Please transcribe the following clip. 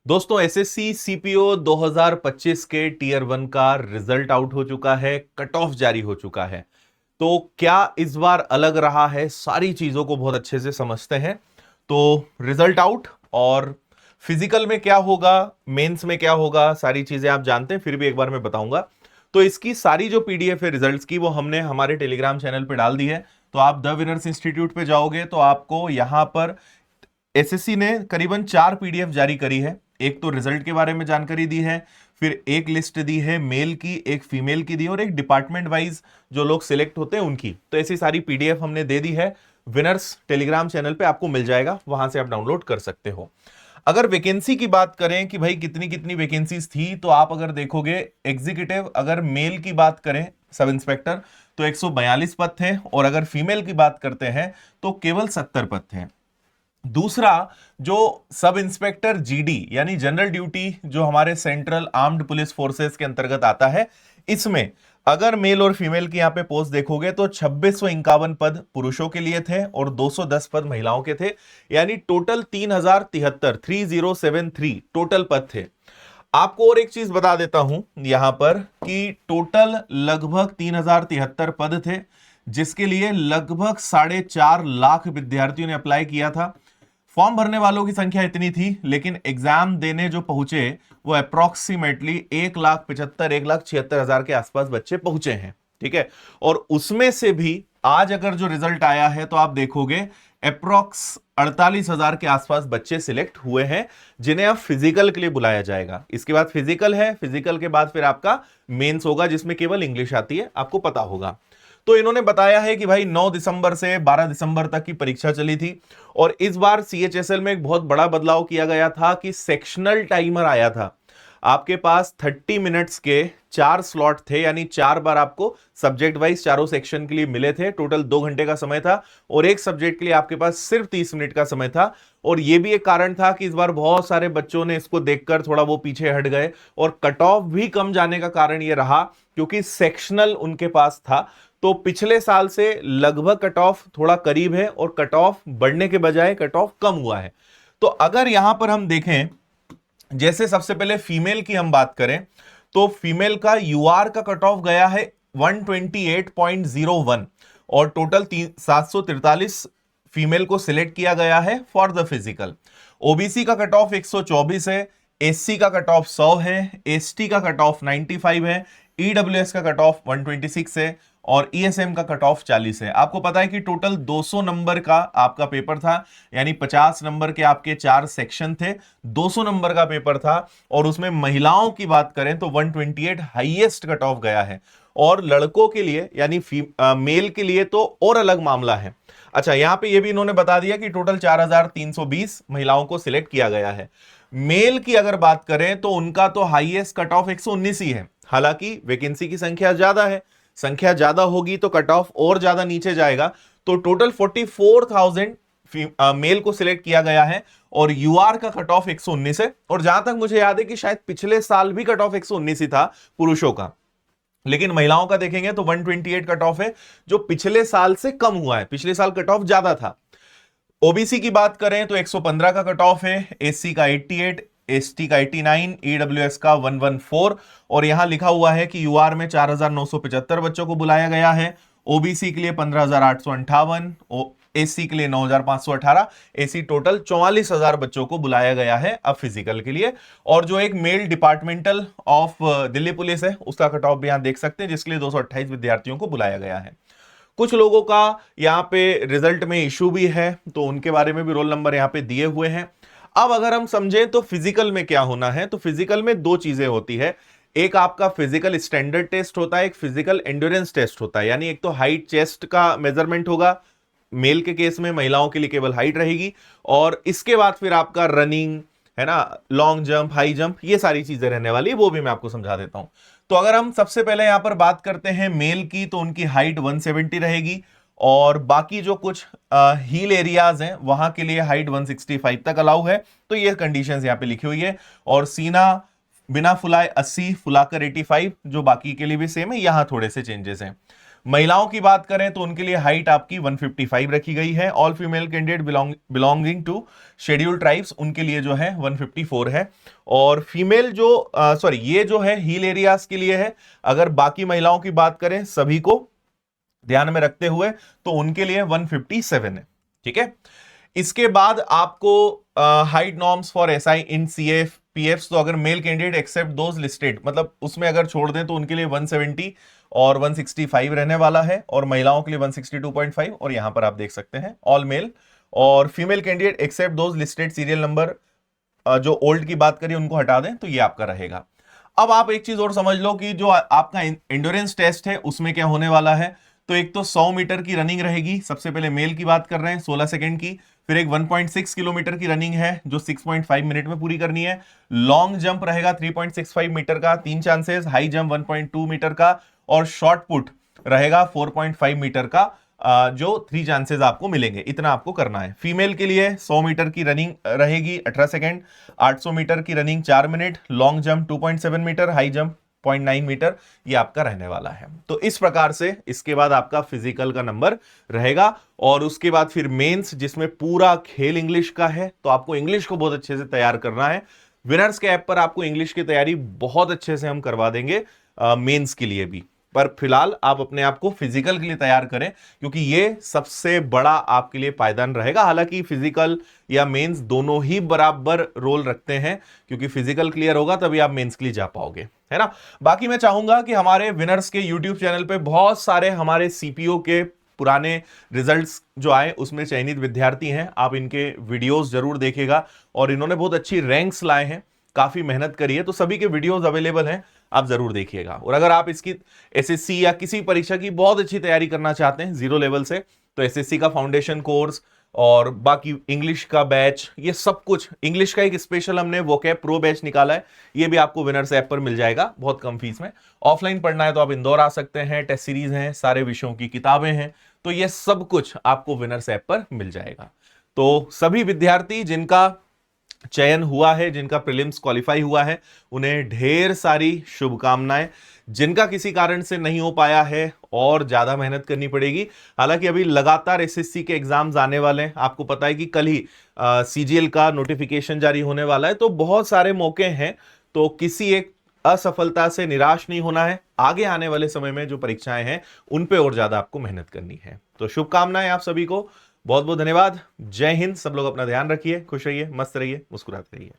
दोस्तों SSC CPO 2025 के tier 1 का रिजल्ट आउट हो चुका है, कट ऑफ जारी हो चुका है। तो क्या इस बार अलग रहा है, सारी चीजों को बहुत अच्छे से समझते हैं। तो रिजल्ट आउट और फिजिकल में क्या होगा, मेंस में क्या होगा, सारी चीजें आप जानते हैं, फिर भी एक बार मैं बताऊंगा। तो इसकी सारी जो पीडीएफ है रिजल्ट्स की, वो हमने हमारे टेलीग्राम चैनल पे डाल दी है। तो आप द विनर्स इंस्टीट्यूट पे जाओगे तो आपको यहां पर एसएससी ने करीबन 4 पीडीएफ जारी करी है। एक तो रिजल्ट के बारे में जानकारी दी है, फिर एक लिस्ट दी है मेल की, एक फीमेल की दी और एक डिपार्टमेंट वाइज जो लोग सिलेक्ट होते हैं उनकी। तो ऐसी सारी पीडीएफ हमने दे दी है। विनर्स टेलीग्राम चैनल पे आपको मिल जाएगा, वहां से आप डाउनलोड कर सकते हो। अगर वैकेंसी की बात करें कि भाई कितनी कितनी वैकेंसीज थी, तो आप अगर देखोगे एग्जीक्यूटिव, अगर मेल की बात करें सब इंस्पेक्टर तो 142 पद थे, और अगर फीमेल की बात करते हैं तो केवल 70 पद थे। दूसरा, जो सब इंस्पेक्टर जीडी यानी जनरल ड्यूटी जो हमारे सेंट्रल आर्म्ड पुलिस फोर्सेस के अंतर्गत आता है, इसमें अगर मेल और फीमेल की यहां पे पोस्ट देखोगे तो 2651 पद पुरुषों के लिए थे और 210 पद महिलाओं के थे। यानी टोटल 3073 टोटल पद थे। आपको और एक चीज बता देता हूं यहां पर कि टोटल लगभग 3073 पद थे, जिसके लिए लगभग 4.5 लाख विद्यार्थियों ने अप्लाई किया था। फॉर्म भरने वालों की संख्या इतनी थी, लेकिन एग्जाम देने जो पहुंचे वो अप्रोक्सीमेटली 1,75,1,76,000 के आसपास बच्चे पहुंचे हैं। ठीक है, और उसमें से भी आज अगर जो रिजल्ट आया है तो आप देखोगे अप्रोक्स 48,000 के आसपास बच्चे सिलेक्ट हुए हैं, जिन्हें अब फिजिकल के लिए बुलाया जाएगा। इसके बाद फिजिकल है, फिजिकल के बाद फिर आपका मेंस होगा, जिसमें केवल इंग्लिश आती है, आपको पता होगा। तो इन्होंने बताया है कि भाई 9 दिसंबर से 12 दिसंबर तक की परीक्षा चली थी, और इस बार सीएचएसएल में एक बहुत बड़ा बदलाव किया गया था कि सेक्शनल टाइमर आया था। आपके पास 30 मिनट्स के 4 स्लॉट थे, यानी 4 बार आपको सब्जेक्ट वाइज चारों सेक्शन के लिए मिले थे। टोटल 2 घंटे का समय था, और एक सब्जेक्ट के लिए आपके पास सिर्फ 30 मिनट का समय था। और यह भी एक कारण था कि इस बार बहुत सारे बच्चों ने इसको देखकर थोड़ा वो पीछे हट गए, और कट ऑफ भी कम जाने का कारण यह रहा क्योंकि सेक्शनल उनके पास था। तो पिछले साल से लगभग कट ऑफ थोड़ा करीब है, और कट ऑफ बढ़ने के बजाय कट ऑफ कम हुआ है। तो अगर यहां पर हम देखें, जैसे सबसे पहले फीमेल की हम बात करें, तो फीमेल का यूआर का कट ऑफ गया है 128.01, और टोटल 743 फीमेल को सिलेक्ट किया गया है फॉर द फिजिकल। ओबीसी का कट ऑफ 124 है, एससी का कट ऑफ 100 है, एसटी का कट ऑफ 95 है, ईडब्ल्यूएस का कट ऑफ 126 है, और ईएसएम का कट ऑफ 40 है। आपको पता है कि टोटल 200 नंबर का आपका पेपर था, यानी 50 नंबर के आपके 4 सेक्शन थे, 200 नंबर का पेपर था। और उसमें महिलाओं की बात करें तो 128 हाईएस्ट कट ऑफ गया है, और लड़कों के लिए यानी मेल के लिए तो और अलग मामला है। अच्छा, यहां पे ये भी इन्होंने बता दिया कि टोटल 4,320 महिलाओं को सिलेक्ट किया गया है। मेल की अगर बात करें तो उनका तो हाईएस्ट कट ऑफ 119 ही है। हालांकि वैकेंसी की संख्या ज्यादा है, संख्या ज्यादा होगी तो कट ऑफ और ज्यादा नीचे जाएगा। तो टोटल 44,000 मेल को सिलेक्ट किया गया है, और यूआर का कट ऑफ 119 है। और जहां तक मुझे याद है कि शायद पिछले साल भी कट ऑफ 119 ही था पुरुषों का, लेकिन महिलाओं का देखेंगे तो 128 कट ऑफ है, जो पिछले साल से कम हुआ है। पिछले साल कट ऑफ ज्यादा था। ओबीसी की बात करें तो 115 का कट ऑफ है, एससी का 88, एसटी का 89, ईडब्ल्यूएस का 114, और यहां लिखा हुआ है कि यूआर में 4,975 बच्चों को बुलाया गया है, ओबीसी के लिए 15,858, एससी के लिए 9,518, एसी टोटल 44,000 बच्चों को बुलाया गया है अब फिजिकल के लिए। और जो एक male departmental of Delhi police है, उसका कट ऑफ भी यहां देख सकते हैं, जिसके लिए 228 विद्यार्थियों को बुलाया गया है। कुछ लोगों का यहां पे रिजल्ट में इशू भी है, तो उनके बारे में भी रोल नंबर यहां पे दिए हुए हैं। अब अगर हम समझें तो फिजिकल में क्या होना है, तो फिजिकल में 2 चीजें होती है। एक आपका फिजिकल स्टैंडर्ड टेस्ट होता है, एक फिजिकल एंड्योरेंस टेस्ट होता है। यानी एक तो हाइट चेस्ट का मेजरमेंट होगा मेल के केस में, महिलाओं के लिए केवल हाइट रहेगी। और इसके बाद फिर आपका रनिंग है ना, लॉन्ग जंप, हाई जंप, ये सारी चीजें रहने वाली है, वो भी मैं आपको समझा देता हूं। तो अगर हम सबसे पहले यहां पर बात करते हैं मेल की, तो उनकी हाइट 170 रहेगी, और बाकी जो कुछ हील एरियाज हैं वहां के लिए हाइट 165 तक अलाउ है। तो ये कंडीशंस यहां पे लिखी हुई है। और सीना बिना फुलाए 80, फुलाकर 85, जो बाकी के लिए भी सेम है, यहां थोड़े से चेंजेस हैं। महिलाओं की बात करें तो उनके लिए हाइट आपकी 155 रखी गई है। All female candidate belonging to scheduled tribes, उनके लिए जो है 154 है। और फीमेल जो सॉरी ये जो है हिल एरियाज के लिए है। अगर बाकी महिलाओं की बात करें सभी को ध्यान में रखते हुए तो उनके लिए 157 है। ठीक है, इसके बाद आपको height norms for SI in CF PF, तो अगर male candidate except those listed, मतलब उसमें अगर छोड़ दें तो उनके लिए 170 और 165 रहने वाला है, और महिलाओं के लिए 162.5, और यहां पर आप देख सकते हैं ऑल मेल। और female candidate except those listed serial number, जो ओल्ड की बात करिए उनको हटा दें तो ये आपका रहेगा। अब आप एक चीज और समझ लो कि जो आपका एंड्योरेंस टेस्ट है उसमें क्या होने वाला है। तो एक तो 100 मीटर की रनिंग रहेगी, सबसे पहले मेल की बात कर रहे हैं 16 सेकंड की। फिर एक 1.6 किलोमीटर की रनिंग है जो 6.5 मिनट में पूरी करनी है। लॉन्ग जंप रहेगा 3.65 मीटर का, 3 चांसेस। हाई जंप 1.2 मीटर का, और शॉर्ट पुट रहेगा 4.5 मीटर का, जो 3 चांसेस आपको मिलेंगे। इतना आपको करना है। फीमेल के लिए 100 मीटर की रनिंग रहेगी 18 सेकंड, 800 मीटर की running 4 minute, long jump 2.7 metre, high jump 0.9 metre, ये आपका रहने वाला है। तो इस प्रकार से इसके बाद आपका फिजिकल का नंबर रहेगा। और उसके बाद फिर मेंस, जिसमें पूरा खेल इंग्लिश का है, तो आपको इंग्लिश को बहुत अच्छे से तैयार करना है। विनर्स के ऐप पर आपको इंग्लिश की तैयारी बहुत अच्छे से हम करवा देंगे मेंस के लिए भी। पर फिलहाल आप अपने आप को फिजिकल के लिए तैयार करें, क्योंकि ये सबसे बड़ा आपके लिए पायदान रहेगा। हालांकि फिजिकल या मेंस दोनों ही बराबर रोल रखते हैं, क्योंकि फिजिकल क्लियर होगा तभी आप मेंस के लिए जा पाओगे, है ना। बाकी मैं चाहूंगा कि हमारे विनर्स के यूट्यूब चैनल पे बहुत सारे हमारे सीपीओ के पुराने रिजल्ट्स जो आए उसमें चयनित विद्यार्थी हैं, आप इनके वीडियोस जरूर देखिएगा। और इन्होंने बहुत अच्छी रैंक्स लाए हैं, काफी मेहनत करी है, तो सभी के वीडियोस अवेलेबल हैं, आप जरूर देखिएगा। और अगर आप इसकी एसएससी या किसी परीक्षा की बहुत अच्छी तैयारी करना चाहते हैं जीरो लेवल से, तो एसएससी का फाउंडेशन कोर्स और बाकी इंग्लिश का बैच, ये सब कुछ, इंग्लिश का एक स्पेशल हमने वोकैब प्रो बैच निकाला है, ये भी आपको विनर्स ऐप पर मिल जाएगा बहुत कम फीस में। ऑफलाइन पढ़ना है तो आप इंदौर आ सकते हैं, टेस्ट सीरीज हैं, सारे विषयों की किताबें हैं, तो ये सब कुछ आपको विनर्स ऐप पर मिल जाएगा। तो सभी विद्यार्थी जिनका चयन हुआ है, जिनका प्रीलिम्स क्वालिफाई हुआ है, उन्हें ढेर सारी शुभकामनाएं। जिनका किसी कारण से नहीं हो पाया है और ज्यादा मेहनत करनी पड़ेगी। हालांकि अभी लगातार एसएससी के एग्जाम्स आने वाले हैं, आपको पता है कि कल ही सीजीएल का नोटिफिकेशन जारी होने वाला है, तो बहुत सारे मौके हैं। तो किसी एक असफलता से निराश नहीं होना है, आगे आने वाले समय में जो परीक्षाएं हैं उन पे और ज्यादा आपको मेहनत करनी है। तो शुभकामनाएं आप सभी को, बहुत बहुत धन्यवाद। जय हिंद। सब लोग अपना ध्यान रखिए, खुश रहिए, मस्त रहिए, मुस्कुराते रहिए।